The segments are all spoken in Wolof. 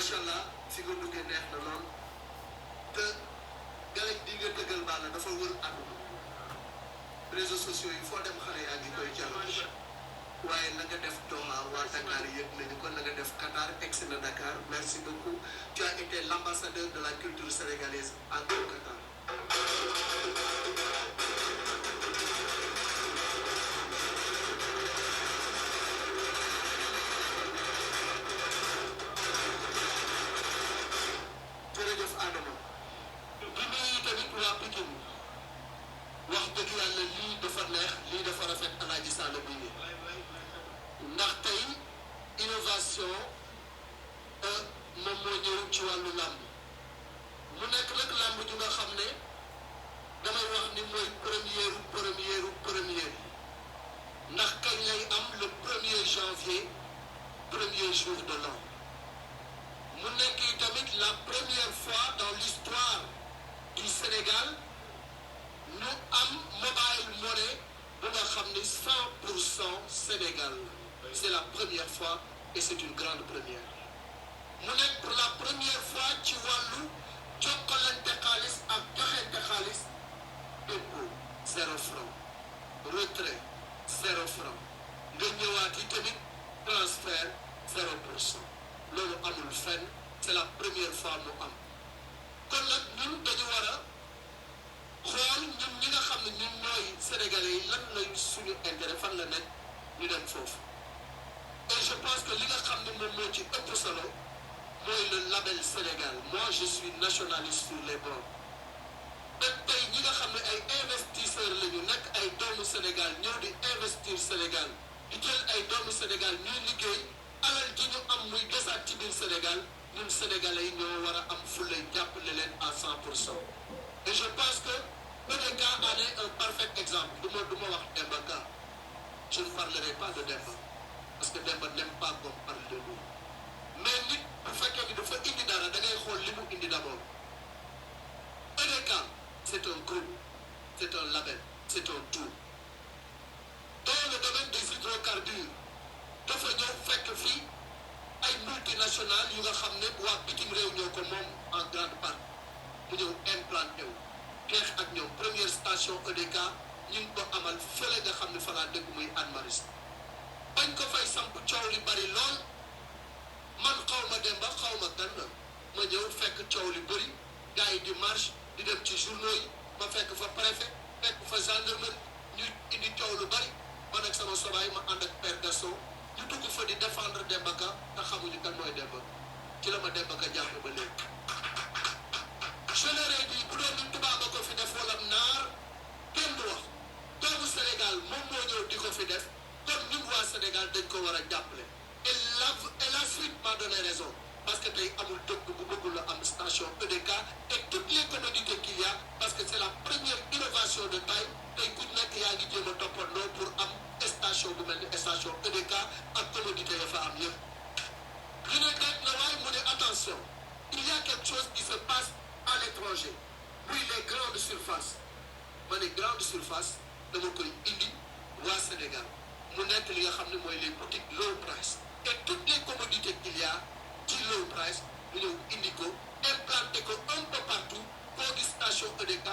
macha allah fi nga duggee neex na lool te galañ di nga dëggal Balla dafa wër àdduna réseaux sociaux yi foo dem xale yaa ngi koy jàll waaye na nga def Doha waa Dakar yëg nañu ko na nga def Qatar egsi na Dakar merci beaucoup tu as été l'ambassadeur de la culture sénégalaise à Qatar. jërëjëf Adama di nuyu tamit waa Pikine wax dëgg yàlla lii dafa neex lii dafa rafet Alaaji Sall bi ndax tey innovation moom moo ñëw ci wàllu làmb mu nekk nag làmb ju nga xam ne damay wax ni mooy première ndax kañ lay am le 1er janvier premier jour de l'an mu nekk tamit la première fois dans l'histoire du Sénégal ñu am mobile money bu nga xam ne 100% Sénégal c'est la première fois et c'est une grande première mu nekk pour la première fois ci wàllu jokkalante xaalis ak joxente xaalis dépôt 0 franc retrait 0 franc nga ñëwaat yi tamit transfert 0%. loolu amul fenn c'est la première fois mu am kon nag ñun dañu war a xool ñun ñi nga xam ne ñun ñooy sénégalais yi lan lay suñu intérêt fan la nekk ñu dem foofu et je pense que li nga xam ne moom moo ci ëpp solo mooy le label Sénégal moi je suis nationaliste sur les bords te tey ñi nga xam ne ay investisseurs la ñu nekk ay doomu Sénégal ñëw di investir Sénégal di jël ay doomu Sénégal ñuy liggéey alal ji ñu am muy desaat ci biir Sénégal ñun sénégalais yi ñoo war a am fulay jàppale leen à 100%. et je pense que EDK en est un parfait exemple du ma wax Demba Ka je ne parlerai pas de Demba parce que Demba n'aime pas qu'on parle de lui mais nit bu fekkee ni dafa indi dara da ngay xool li mu indi d'abord EDK c'est un groupe c'est un label c'est un tout dans le domaine des hydrocarbures dafa ñëw fekk fii ay multinationales yu nga xam ne waa bitim réew ñoo ko moom en grande partie mu ñëw implanté wu xeex ak ñoom première station EDK ñu ngi ko amal fële nga xam ne fa laa dëkk muy Anne Maris bañ ko fay samp coow li bari lool man xaw ma Demba xaw ma gan ma ñëw fekk coow li bëri gars yi di marche di dem ci journaux yi ma fekk fa préfet fekk fa gendarmerie ñu indi coow lu bari man ak sama sobaay ma ànd ak père Gaston ñu dugg fa di défendre Demba Ka te xamuñu kan mooy Demba ci la ma Demba Ka jàpp ba léegi je leur ai dit bu doon ni tubaab a ko fi def wala naar kenn du wax doomu Sénégal moom moo ñëw di ko fi def kon ñun waa Sénégal dañ ko war a jàppale et la suite m'a donné raison parce que tey amul dëkk bu bëggul a am station EDK et toutes les commodités qu'il y a parce que c'est la première innovation de taille tey ku nekk yaa ngi jéem a toppandoo pour am station bu mel ni station EDK ak commodité ya fa am yëpp ñu ne teg na waaye mu ne attention il y a quelque chose qui se passe à l'étranger muy les grandes surfaces ma ne grande surface dama koy indi waa Sénégal mu nekk li nga xam ne mooy les boutiques low price et toutes les commodités qu'il y a ci low price mu ñëw indi ko implanté ko un peu partout koo gis station EDK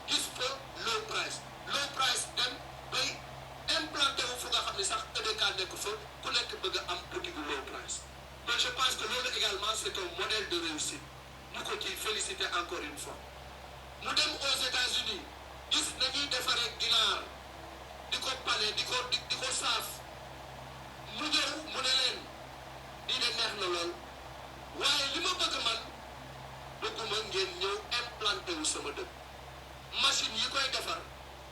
gis fa low price dem bay implanté wu fu nga xam ne sax EDK nekk fa ku nekk bëgg a am boutique low price donc je pense que loolu également c'est un modèle de réussite ñu ko ci féliciter encore une fois mu dem aux États-Unis gis nañuy defaree ginaar di ko pané di ko saaf mu ñëw mu ne leen lii de neex na lool waaye li ma bëgg man bëgguma ngeen ñëw implanté wu sama dëkk machine yi koy defar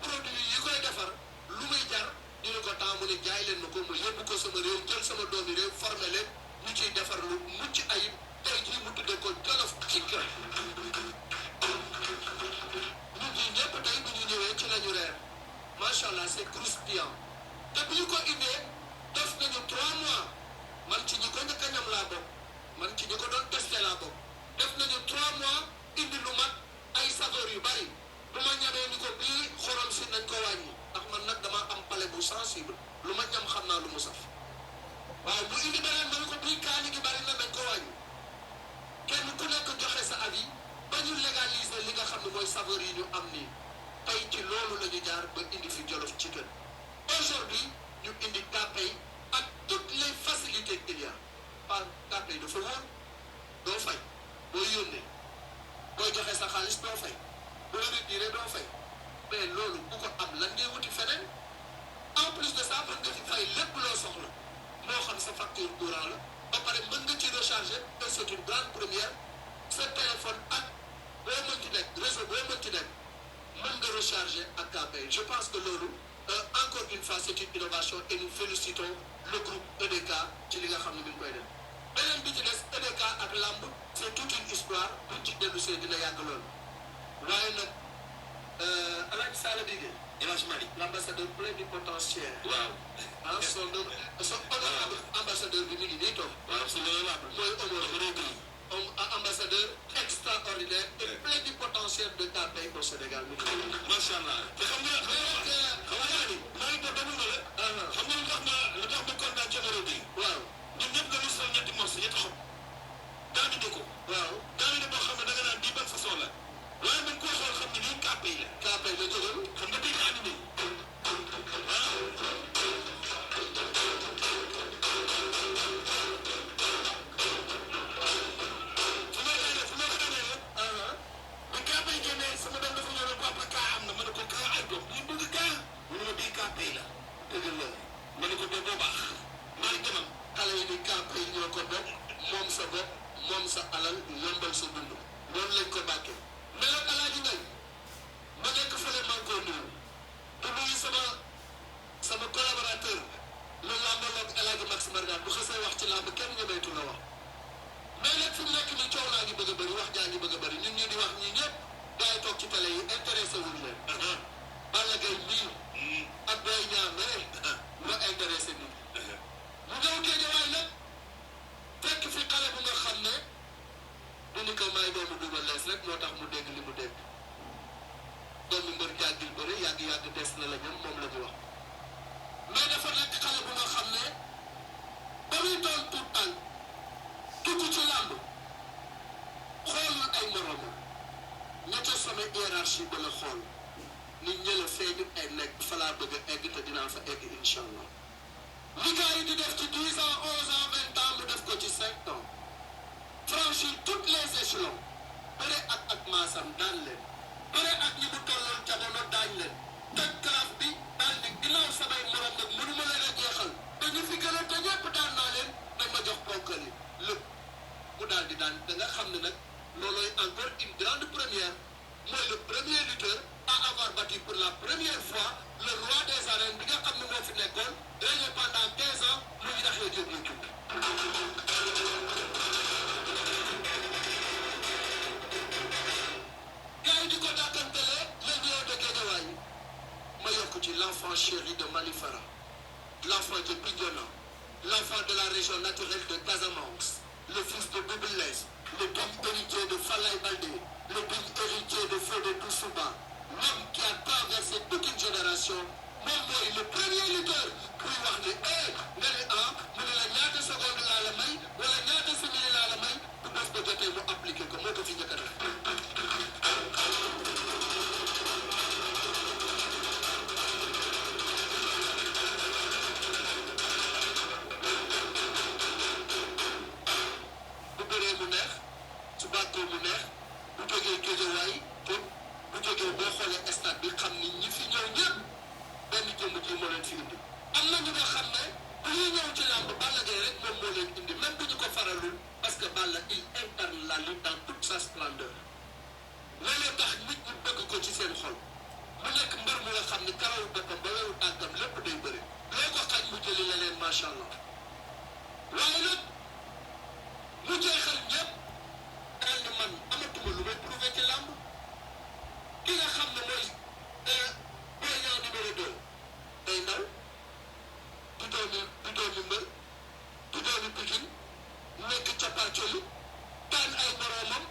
produit yi koy defar lu muy jar ñu ne ko temps mu ne jaay leen ma ko mu yóbbu ko sama réew jël sama doomi réew formé leen ñu ciy defar lu mucc ayib tey jii mu tuddee ko Jolof Chicken ñun ñii ñëpp tey bu ñu ñëwee ci lañu reer macha allah c'est croustillant te bu ñu ko indee def nañu 3 mois man ci ñi ko njëkk a ñam laa bokk man ci ñi ko doon testé laa bokk def nañu 3 mois indi lu mat ay saveur yu bari bu ma ñamee ni ko bii xorom si nañ ko wàññi ndax man nag dama am palais bu sensible lu ma ñam xam naa lu mu saf waaw bu indi beneen ma ni ko bii kaani gi bari na nañ ko wàññi mooy saveur yi ñu am nii tey ci loolu la ñu jaar ba indi fi Jollof Chicken aujourd'hui ñu indi Kpay ak toutes les facilités qu'il y a pas Kpay dafa wóor doo fay boo yónnee booy joxe sa xaalis doo fay bu la retiré doo fay mais loolu bu ko am lan ngay wuti feneen en plus de ça mën nga ci fay lépp loo soxla moo xam sa facture courant la ba pare mën nga ci recharger et c'est une grande première sa téléphone ak boo mënti nekk réseau boo mënti nekk mën nga recharger ak Kpay je pense que loolu encore une fois c'est une innovation et nous félicitons le groupe EDK ci li nga xam ne mi ngi koy def beneen bi ci des EDK ak lamb c'est toute une histoire buñ ci dellu see dina yàgg loolu waaye nag Alaaji Sala Bigué l'ambassadeur plénipotentiaire waaw ah son honorable ambassadeur bi mi ngi nii toog mooy honorable ambassadeur extraordinaire et plénipotentiaire de Kpay au Sénégal macha allah te xam nga ni maa ngi doon déglu la xam nga lu tax ma kontaan ci numéro bi waaw ñun ñëpp nga sol ñetti morceau ñetti xob daamine ko waaw daamine boo xam ne da nga naan bii ban façon la waaye man koo xool xam ne lii Kpay la jógal xam nga bii daamine sama doom dafa ñëw papa kaa am na ma ne ko kaa ay doom ñu bëgg kaa mu ne ma bii Kpay la dëgg la ma ne ko boo baax maa ngi demal xale yi ni Kpay ñoo ko bokk moom sa bopp moom sa alal yombal sa dund loolu lañ ko bàkkee mais nag Alaaji Ngay ma nekk fële maa ngi koo nuyu te nuyu sama collaborateur le lambologue El Hadj Max Margan bu xasee wax ci lamb kenn ñemeetu la wax mais nag fi mu nekk nii coow laa ngi bëgg a bëri wax jaa ngi bëgg a bëri ñun ñu di wax ñii ñëpp gars yi toog ci télé yi intéressé wuñ leen. Balla Gaye mii ak Boy Niang mere moo intéressé nit mu ñëw Géejawaay nag fekk fi xale bu nga xam ne du ni ko may doomu Double Less rek moo tax mu dégg li mu dégg doomu mbër jàggil bëri yàgg des na la ñoom moom la ñu wax mais dafa nekk xale bu nga xam ne ba muy doon tuut tànk dugg ci làmb xoolul ay moromam ña ca sommet hiérarchie ba la xool nit ñi la feeñu ay nekk fa laa bëgg a egg te dinaa fa egg incha allah li gars yi di def ci 10 ans 11 ans 20 ans mu def ko ci 5 ans franchir toutes les échelons bëre ak maasam daan leen bëre ak ñi mu tolloon jamono daañ leen teg kalaaf bi daal di ginnaaw samay morom nag mënuma leen a jeexal te ñu fi gën a te ñëpp daan naa leen dañ ma jox ponkal yi lépp mu daal di daan da nga xam ne nag loolooy encore une grande première mooy le premier lutteur à avoir battu pour la première fois le roi des arènes bi nga xam ne moo fi nekkoon régné pendant 15 ans mu ngi taxee jóg ñu tudd gars yi di ko dàkkantelee les lions de Guédiawaye ma yokk ci l'enfant chéri de Malifara l'enfant de Bignona l'enfant de la région naturelle de Casamance le fils de Double Less le digne héritier de Falaye Baldé le digne héritier de Fodé Doussouba l'homme qui a traversé toute une génération moom mooy le premier lutteur buy wax ne nga ne mu ne la ñaata seconde laa la may wala ñaata simili laa la may bu bés ba jotee mu appliqué ko moo ko fi njëkk a def bu bëree mu neex su bàkkoo mu neex bu jógee Géejawaay pour bu jógee boo xoolee stade bi xam ni ñi fi ñëw ñëpp benn jëmm ji moo leen fi indi am na ñu nga xam ne bu ñuy ñëw ci làmb Balla Gaye rek moom moo leen indi même bu ñu ko faralul parce que Balla il incarne la lutte dans toute sa splendeur loolu tax nit ñi bëgg ko ci seen xol mu nekk mbër mu nga xam ne karawu boppam ba wewu tànkam lépp day bëri loo ko xañ mu jëli la leen macha allah waaye nag mu jeexal ñëpp daal ni man amatuma lu may prouvé ci làmb ki nga xam ne mooy Boy Niang numéro 2 day ndaw du doomi mbër du doomi Pikine nekk cappaacoli daan ay moroomam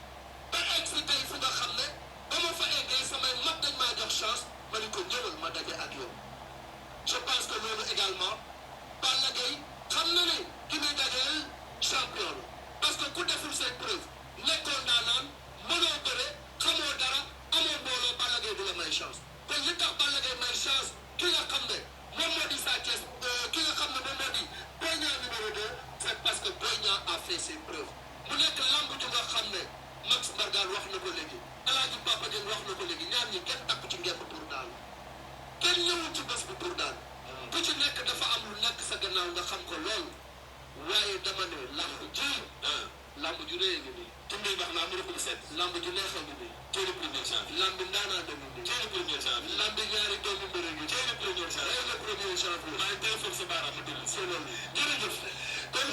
ba egg si tey fu nga xam ne ba ma fa eggee samay mag dañ maa jox chance ma ni ko ñëwal ma daje ak yow je pense que loolu également Balla Gaye xam na ne ki muy dajeel Ousmane wax na ko léegi Alaaji Papa Dieng wax na ko léegi ñaar ñi kenn takku ci ngemb pour daal kenn ñëwul ci bés bi pour daal ku ci nekk dafa am lu nekk sa gannaaw nga xam ko lool waaye dama ne lamb ji lamb ju rëy ngi nii te muy wax naa mu ko seet lamb ju neexal ngi nii teel premier janvier lamb ndaanaa dem nii teel premier janvier lamb ñaari doomu mbër ngi teel premier janvier premier janvier maa ngi tey foofu sa baaraam ma déglu c'est loolu jërëjëf kon